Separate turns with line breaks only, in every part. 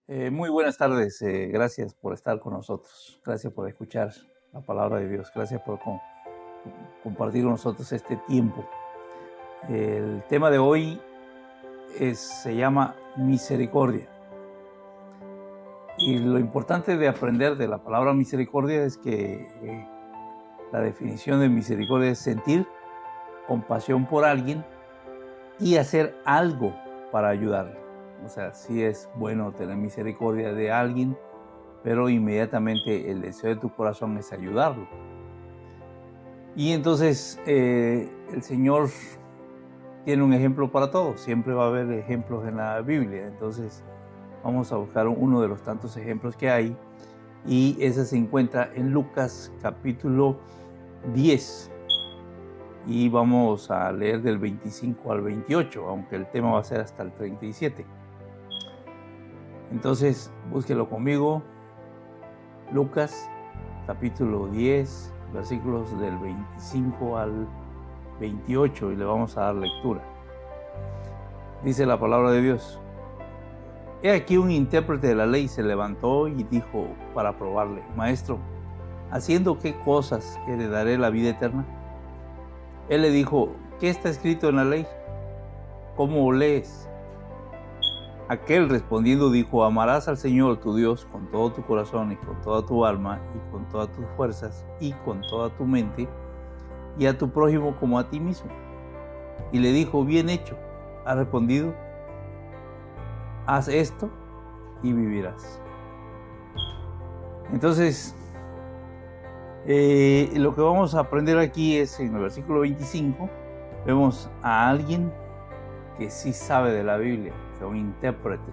Muy buenas tardes, gracias por estar con nosotros, gracias por escuchar la palabra de Dios, gracias por compartir con nosotros este tiempo. El tema de hoy se llama misericordia. Y lo importante de aprender de la palabra misericordia es que la definición de misericordia es sentir compasión por alguien y hacer algo para ayudarle. O sea, sí es bueno tener misericordia de alguien, pero inmediatamente el deseo de tu corazón es ayudarlo. Y entonces el Señor tiene un ejemplo para todos, siempre va a haber ejemplos en la Biblia. Entonces vamos a buscar uno de los tantos ejemplos que hay, y ese se encuentra en Lucas capítulo 10. Y vamos a leer del 25 al 28, aunque el tema va a ser hasta el 37. Entonces, búsquelo conmigo. Lucas, capítulo 10, versículos del 25 al 28, y le vamos a dar lectura. Dice la palabra de Dios: He aquí un intérprete de la ley se levantó y dijo para probarle: Maestro, ¿haciendo qué cosas heredaré la vida eterna? Él le dijo: ¿Qué está escrito en la ley? ¿Cómo lees? Aquel respondiendo dijo: Amarás al Señor tu Dios con todo tu corazón y con toda tu alma y con todas tus fuerzas y con toda tu mente, y a tu prójimo como a ti mismo. Y le dijo: Bien hecho, has respondido, haz esto y vivirás. Entonces, lo que vamos a aprender aquí es, en el versículo 25, vemos a alguien que sí sabe de la Biblia, o sea, un intérprete,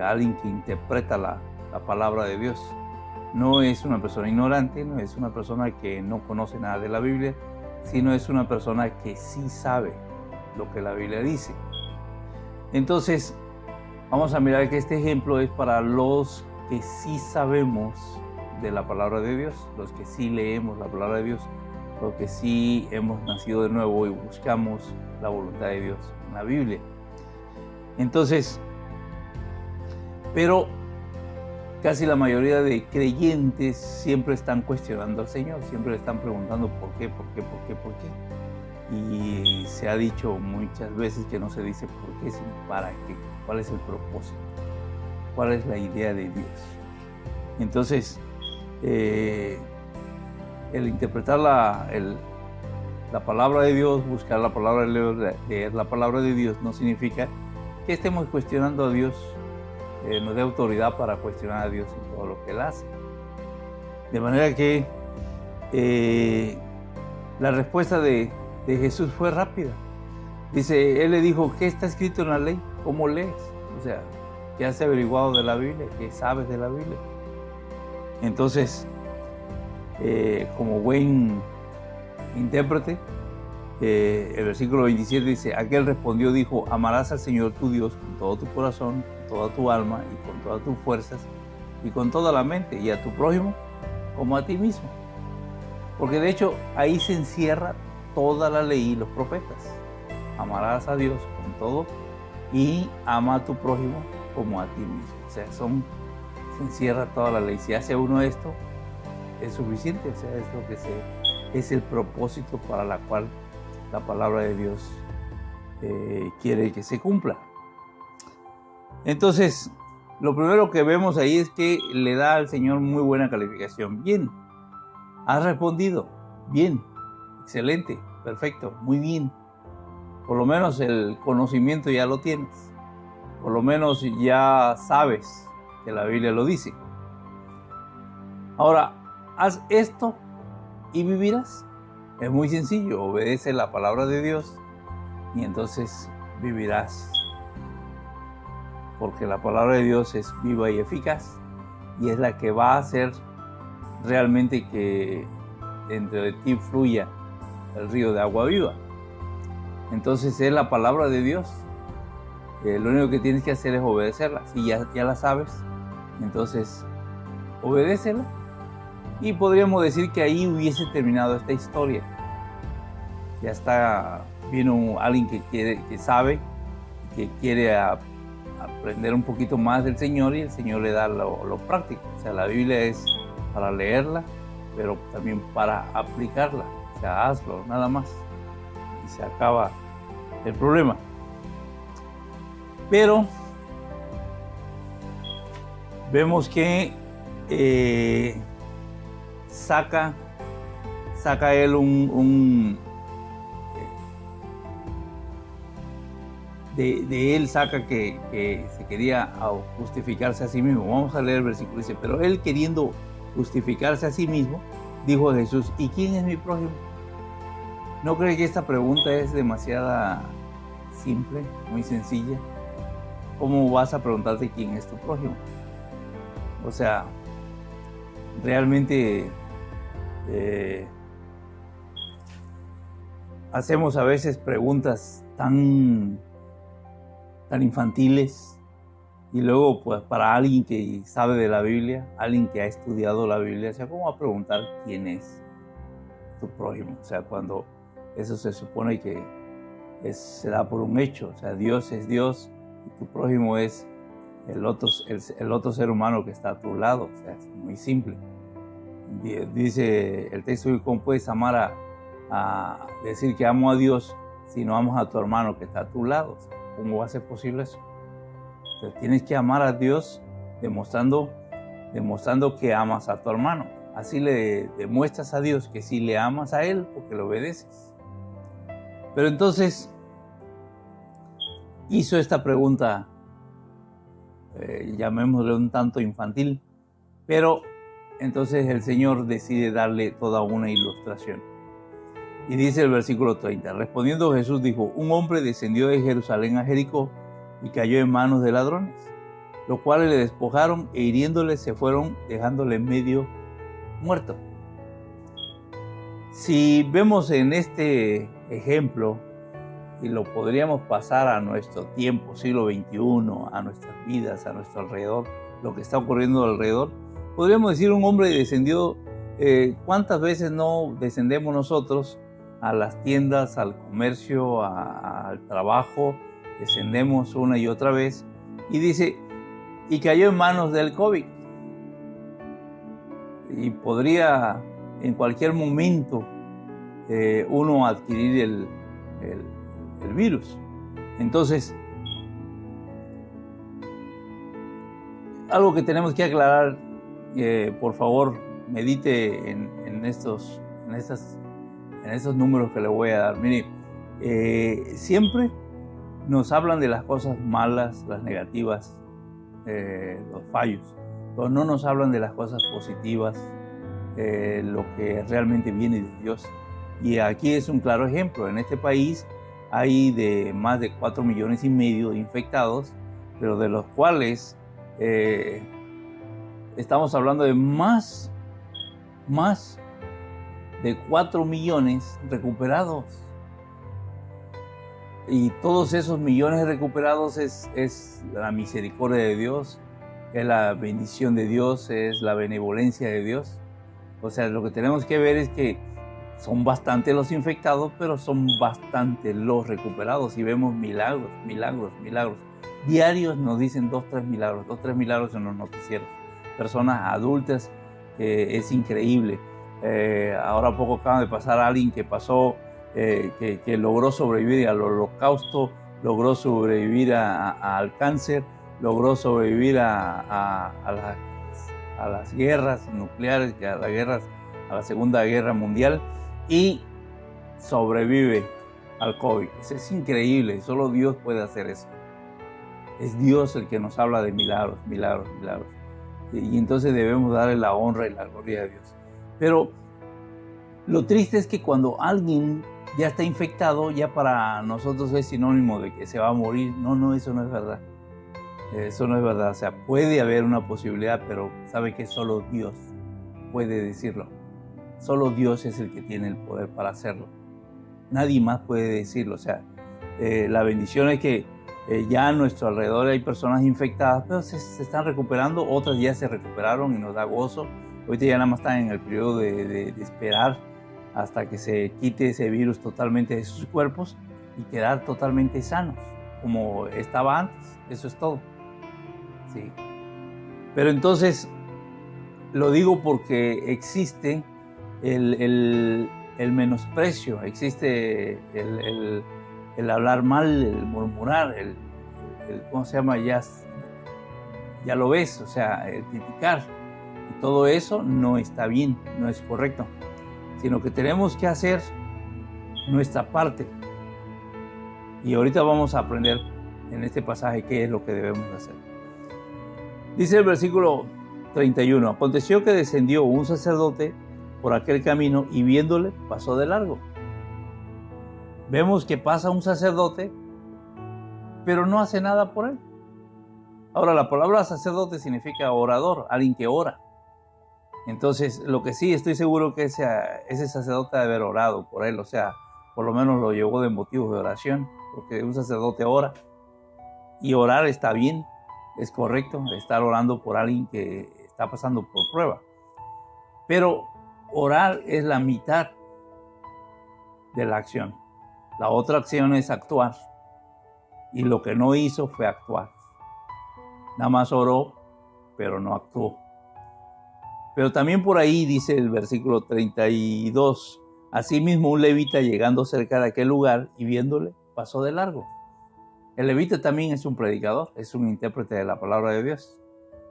alguien que interpreta la palabra de Dios. No es una persona ignorante, no es una persona que no conoce nada de la Biblia, sino es una persona que sí sabe lo que la Biblia dice. Entonces, vamos a mirar que este ejemplo es para los que sí sabemos de la palabra de Dios, los que sí leemos la palabra de Dios, los que sí hemos nacido de nuevo y buscamos la voluntad de Dios en la Biblia. Entonces, pero casi la mayoría de creyentes siempre están cuestionando al Señor, siempre le están preguntando por qué. Y se ha dicho muchas veces que no se dice por qué, sino para qué. ¿Cuál es el propósito? ¿Cuál es la idea de Dios? Entonces, el interpretar la palabra de Dios, buscar la palabra de Dios, leer la palabra de Dios, no significa que estemos cuestionando a Dios, nos dé autoridad para cuestionar a Dios en todo lo que Él hace. De manera que la respuesta de Jesús fue rápida. Dice, Él le dijo: ¿qué está escrito en la ley? ¿Cómo lees? O sea, ¿qué has averiguado de la Biblia? ¿Qué sabes de la Biblia? Entonces, como buen intérprete, el versículo 27 dice: Aquel respondió, dijo: Amarás al Señor tu Dios con todo tu corazón, con toda tu alma y con todas tus fuerzas y con toda la mente, y a tu prójimo como a ti mismo. Porque de hecho ahí se encierra toda la ley y los profetas. Amarás a Dios con todo y ama a tu prójimo como a ti mismo. O sea, se encierra toda la ley. Si hace uno esto, es suficiente. O sea, es lo que es el propósito para la cual la palabra de Dios quiere que se cumpla. Entonces, lo primero que vemos ahí es que le da al Señor muy buena calificación. Bien, has respondido. Bien, excelente, perfecto, muy bien. Por lo menos el conocimiento ya lo tienes. Por lo menos ya sabes que la Biblia lo dice. Ahora, haz esto y vivirás. Es muy sencillo, obedece la palabra de Dios y entonces vivirás. Porque la palabra de Dios es viva y eficaz y es la que va a hacer realmente que dentro de ti fluya el río de agua viva. Entonces es la palabra de Dios. Lo único que tienes que hacer es obedecerla. Si ya la sabes, entonces obedécela. Y podríamos decir que ahí hubiese terminado esta historia. Ya vino alguien que sabe, que quiere aprender un poquito más del Señor y el Señor le da lo práctico. O sea, la Biblia es para leerla, pero también para aplicarla. O sea, hazlo, nada más. Y se acaba el problema. Pero vemos que saca él de él saca que se quería justificarse a sí mismo. Vamos a leer el versículo, dice, pero él queriendo justificarse a sí mismo, dijo a Jesús, ¿y quién es mi prójimo? ¿No cree que esta pregunta es demasiado simple, muy sencilla? ¿Cómo vas a preguntarte quién es tu prójimo? O sea, realmente hacemos a veces preguntas tan infantiles, y luego pues para alguien que sabe de la Biblia, alguien que ha estudiado la Biblia, o sea, ¿cómo va a preguntar quién es tu prójimo? O sea, cuando eso se supone que se da por un hecho, o sea, Dios es Dios y tu prójimo es el otro ser humano que está a tu lado. O sea, es muy simple. Dice el texto, ¿cómo puedes amar a decir que amo a Dios si no amas a tu hermano que está a tu lado? O sea, ¿cómo va a ser posible eso? O sea, tienes que amar a Dios demostrando que amas a tu hermano. Así le demuestras a Dios que sí le amas a Él porque lo obedeces. Pero entonces hizo esta pregunta, llamémosle un tanto infantil, pero entonces el Señor decide darle toda una ilustración. Y dice el versículo 30, respondiendo Jesús dijo, un hombre descendió de Jerusalén a Jericó y cayó en manos de ladrones, los cuales le despojaron e hiriéndole se fueron, dejándole medio muerto. Si vemos en este ejemplo, y lo podríamos pasar a nuestro tiempo, siglo XXI, a nuestras vidas, a nuestro alrededor, lo que está ocurriendo alrededor, podríamos decir un hombre descendió. ¿Cuántas veces no descendemos nosotros a las tiendas, al comercio, al trabajo? Descendemos una y otra vez y dice, y cayó en manos del COVID. Y podría en cualquier momento uno adquirir el virus. Entonces, algo que tenemos que aclarar, por favor, medite en estos números que le voy a dar. Mire, siempre nos hablan de las cosas malas, las negativas, los fallos, pero no nos hablan de las cosas positivas, lo que realmente viene de Dios. Y aquí es un claro ejemplo. En este país hay de más de 4,5 millones de infectados, pero de los cuales estamos hablando de más de 4 millones recuperados. Y todos esos millones recuperados es la misericordia de Dios, es la bendición de Dios, es la benevolencia de Dios. O sea, lo que tenemos que ver es que son bastantes los infectados, pero son bastantes los recuperados. Y vemos milagros. Diarios nos dicen 2, 3 milagros en los noticieros. Personas adultas, es increíble. Ahora poco acaba de pasar a alguien que pasó, que logró sobrevivir al holocausto, logró sobrevivir al cáncer, logró sobrevivir a las guerras nucleares, a la Segunda Guerra Mundial, y sobrevive al COVID. Eso es increíble, solo Dios puede hacer eso. Es Dios el que nos habla de milagros. Y entonces debemos darle la honra y la gloria a Dios. Pero lo triste es que cuando alguien ya está infectado, ya para nosotros es sinónimo de que se va a morir. No, eso no es verdad. Eso no es verdad. O sea, puede haber una posibilidad, pero sabe que solo Dios puede decirlo. Solo Dios es el que tiene el poder para hacerlo. Nadie más puede decirlo. O sea, la bendición es que ya a nuestro alrededor hay personas infectadas, pero se están recuperando. Otras ya se recuperaron y nos da gozo. Ahorita ya nada más están en el periodo de esperar hasta que se quite ese virus totalmente de sus cuerpos y quedar totalmente sanos, como estaba antes. Eso es todo. ¿sí? Pero entonces, lo digo porque existe el menosprecio, existe el hablar mal, el murmurar, ¿cómo se llama? Ya lo ves, o sea, el criticar. Y todo eso no está bien, no es correcto, sino que tenemos que hacer nuestra parte. Y ahorita vamos a aprender en este pasaje qué es lo que debemos hacer. Dice el versículo 31, aconteció que descendió un sacerdote por aquel camino y viéndole pasó de largo. Vemos que pasa un sacerdote, pero no hace nada por él. Ahora, la palabra sacerdote significa orador, alguien que ora. Entonces, lo que sí estoy seguro que ese sacerdote debe haber orado por él, o sea, por lo menos lo llevó de motivos de oración, porque un sacerdote ora. Y orar está bien, es correcto, estar orando por alguien que está pasando por prueba. Pero orar es la mitad de la acción. La otra acción es actuar. Y lo que no hizo fue actuar. Nada más oró, pero no actuó. Pero también por ahí dice el versículo 32, asimismo un levita llegando cerca de aquel lugar y viéndole, pasó de largo. El levita también es un predicador, es un intérprete de la palabra de Dios.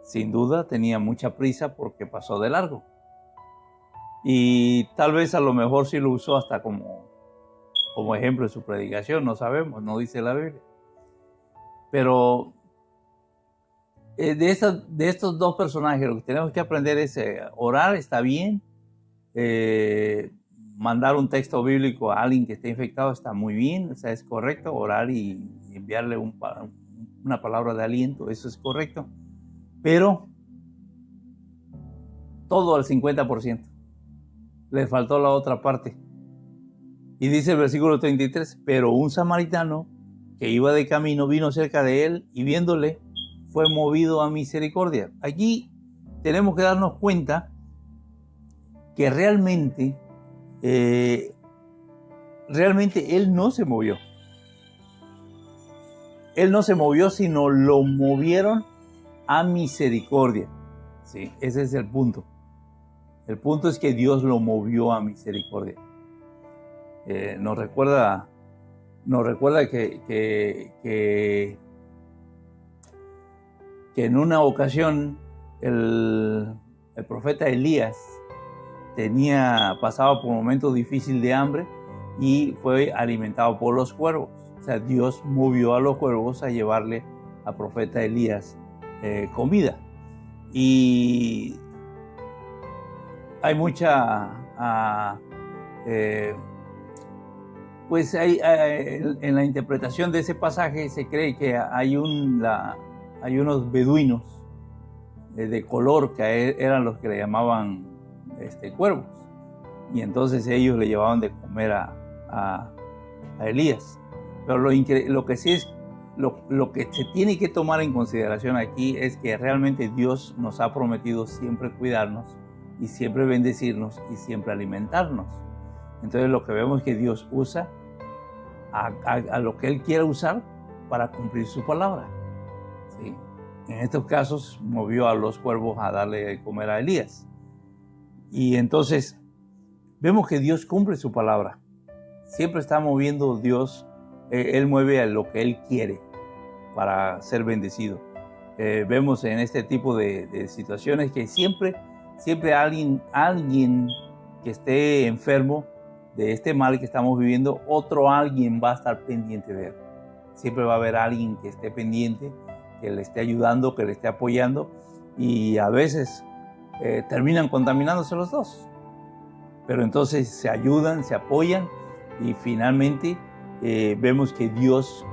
Sin duda tenía mucha prisa porque pasó de largo. Y tal vez a lo mejor sí lo usó hasta como ejemplo en su predicación, no sabemos, no dice la Biblia. Pero de estos dos personajes lo que tenemos que aprender es orar está bien, mandar un texto bíblico a alguien que esté infectado está muy bien, o sea, es correcto, orar y enviarle una palabra de aliento, eso es correcto, pero todo al 50%, le faltó la otra parte. Y dice el versículo 33, pero un samaritano que iba de camino vino cerca de él y viéndole fue movido a misericordia. Aquí tenemos que darnos cuenta que realmente él no se movió. Él no se movió, sino lo movieron a misericordia. Sí, ese es el punto. El punto es que Dios lo movió a misericordia. Nos recuerda que en una ocasión el profeta Elías pasaba por un momento difícil de hambre y fue alimentado por los cuervos. O sea, Dios movió a los cuervos a llevarle al profeta Elías comida. Y hay mucha... pues en la interpretación de ese pasaje se cree que hay unos beduinos de color que eran los que le llamaban cuervos, y entonces ellos le llevaban de comer a Elías. Pero lo que sí es lo que se tiene que tomar en consideración aquí es que realmente Dios nos ha prometido siempre cuidarnos y siempre bendecirnos y siempre alimentarnos. Entonces lo que vemos es que Dios usa a lo que Él quiera usar para cumplir su palabra. ¿Sí? En estos casos movió a los cuervos a darle de comer a Elías. Y entonces vemos que Dios cumple su palabra. Siempre está moviendo Dios. Él mueve a lo que Él quiere para ser bendecido. Vemos en este tipo de situaciones que siempre alguien que esté enfermo de este mal que estamos viviendo, otro alguien va a estar pendiente de él. Siempre va a haber alguien que esté pendiente, que le esté ayudando, que le esté apoyando, y a veces terminan contaminándose los dos. Pero entonces se ayudan, se apoyan, y finalmente vemos que Dios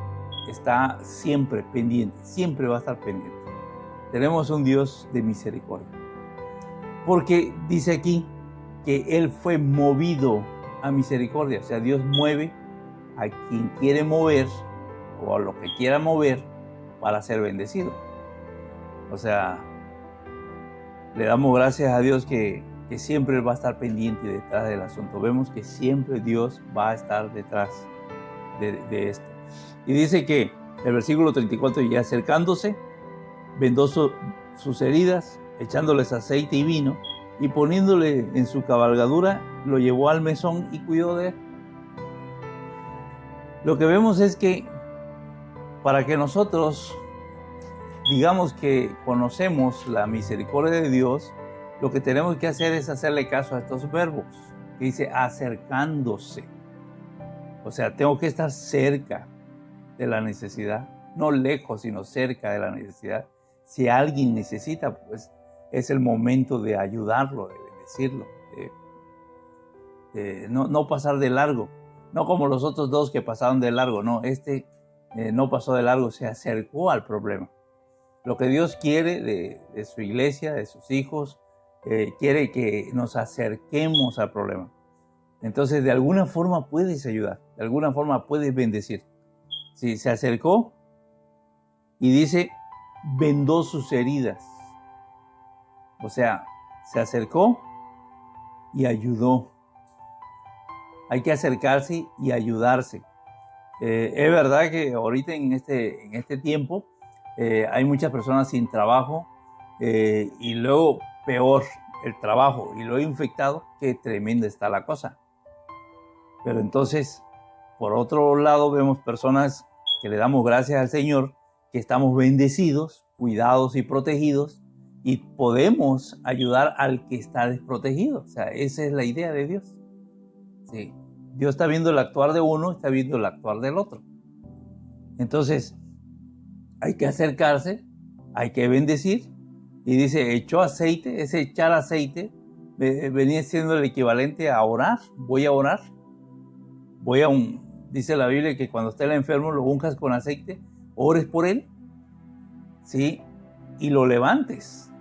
está siempre pendiente, siempre va a estar pendiente. Tenemos un Dios de misericordia. Porque dice aquí que Él fue movido a misericordia. O sea, Dios mueve a quien quiere mover o a lo que quiera mover para ser bendecido. O sea, le damos gracias a Dios que siempre Él va a estar pendiente detrás del asunto. Vemos que siempre Dios va a estar detrás de esto. Y dice que el versículo 34, y acercándose, vendó sus heridas, echándoles aceite y vino, y poniéndole en su cabalgadura, lo llevó al mesón y cuidó de él. Lo que vemos es que para que nosotros digamos que conocemos la misericordia de Dios, lo que tenemos que hacer es hacerle caso a estos verbos, que dice acercándose. O sea, tengo que estar cerca de la necesidad, no lejos, sino cerca de la necesidad. Si alguien necesita, pues es el momento de ayudarlo, de bendecirlo, de no pasar de largo. No como los otros dos que pasaron de largo, no, no pasó de largo, se acercó al problema. Lo que Dios quiere de su iglesia, de sus hijos, quiere que nos acerquemos al problema. Entonces, de alguna forma puedes ayudar, de alguna forma puedes bendecir. Sí, se acercó y dice, vendó sus heridas. O sea, se acercó y ayudó. Hay que acercarse y ayudarse. Es verdad que ahorita en este tiempo hay muchas personas sin trabajo y luego peor el trabajo y luego infectado, qué tremenda está la cosa. Pero entonces, por otro lado, vemos personas que le damos gracias al Señor, que estamos bendecidos, cuidados y protegidos, y podemos ayudar al que está desprotegido. O sea, esa es la idea de Dios. Sí. Dios está viendo el actuar de uno, está viendo el actuar del otro. Entonces, hay que acercarse, hay que bendecir, y dice, echó aceite. Ese echar aceite venía siendo el equivalente a orar. Voy a orar. Dice la Biblia que cuando esté el enfermo lo unjas con aceite, ores por él, ¿sí? Y lo levantes.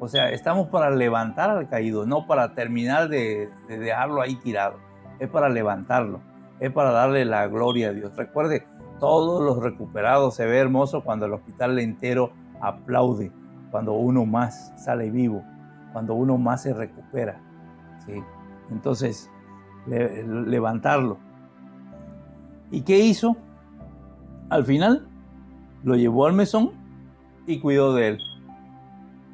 O sea, estamos para levantar al caído, no para terminar de dejarlo ahí tirado. Es para levantarlo, es para darle la gloria a Dios. Recuerde, todos los recuperados, se ve hermoso cuando el hospital entero aplaude, cuando uno más sale vivo, cuando uno más se recupera, ¿sí? Entonces, levantarlo. ¿Y qué hizo? Al final, lo llevó al mesón y cuidó de él.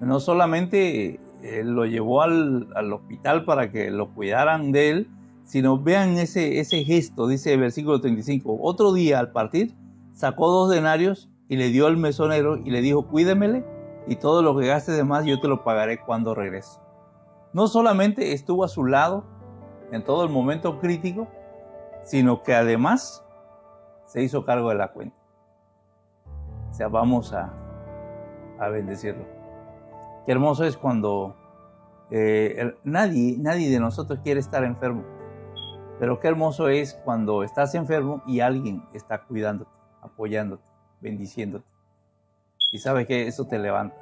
No solamente lo llevó al hospital para que lo cuidaran de él, sino vean ese gesto, dice el versículo 35. Otro día al partir, sacó 2 denarios y le dio al mesonero y le dijo, cuídemele y todo lo que gastes de más yo te lo pagaré cuando regrese. No solamente estuvo a su lado en todo el momento crítico, sino que además se hizo cargo de la cuenta. O sea, vamos a bendecirlo. Qué hermoso es cuando nadie de nosotros quiere estar enfermo. Pero qué hermoso es cuando estás enfermo y alguien está cuidándote, apoyándote, bendiciéndote. Y sabes que eso te levanta.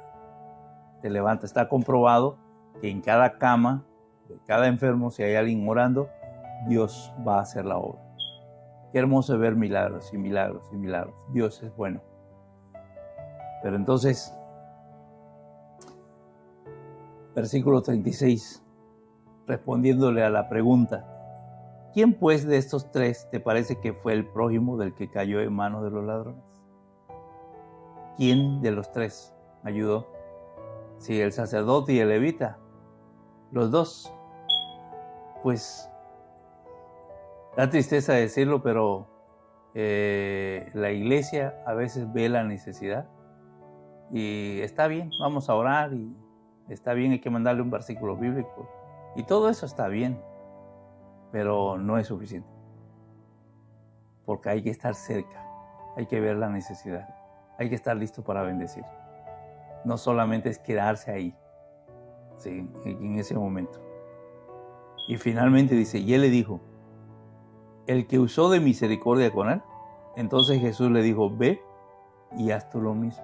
Te levanta. Está comprobado que en cada cama de cada enfermo, si hay alguien orando, Dios va a hacer la obra. Qué hermoso es ver milagros y milagros y milagros. Dios es bueno. Pero entonces, versículo 36, respondiéndole a la pregunta, ¿quién pues de estos 3 te parece que fue el prójimo del que cayó en manos de los ladrones? ¿Quién de los 3 ayudó? Si el sacerdote y el levita, los 2, pues da tristeza decirlo, pero la iglesia a veces ve la necesidad y está bien, vamos a orar y está bien, hay que mandarle un versículo bíblico y todo eso está bien, pero no es suficiente, porque hay que estar cerca, hay que ver la necesidad, hay que estar listo para bendecir. No solamente es quedarse ahí, ¿sí? En ese momento. Y finalmente dice, y él le dijo, el que usó de misericordia con él. Entonces Jesús le dijo, ve y haz tú lo mismo.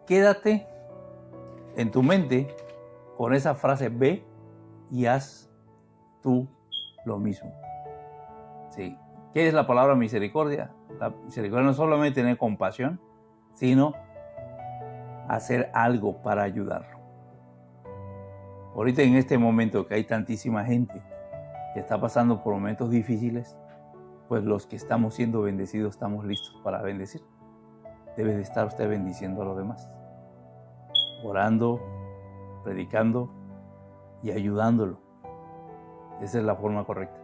Quédate en tu mente con esa frase, ve y haz tú lo mismo. ¿Sí? ¿Qué es la palabra misericordia? La misericordia no es solamente tener compasión, sino hacer algo para ayudarlo. Ahorita en este momento que hay tantísima gente que está pasando por momentos difíciles, pues los que estamos siendo bendecidos estamos listos para bendecir. debe de estar usted bendiciendo a los demás, orando, predicando y ayudándolo. Esa es la forma correcta.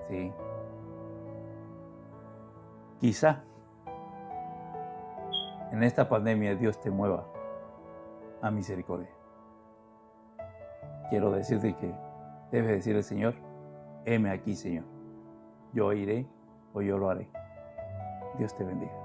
Sí. Quizá en esta pandemia Dios te mueva a misericordia. Quiero decirte que debes decirle, Señor, heme aquí, Señor. Yo iré o yo lo haré. Dios te bendiga.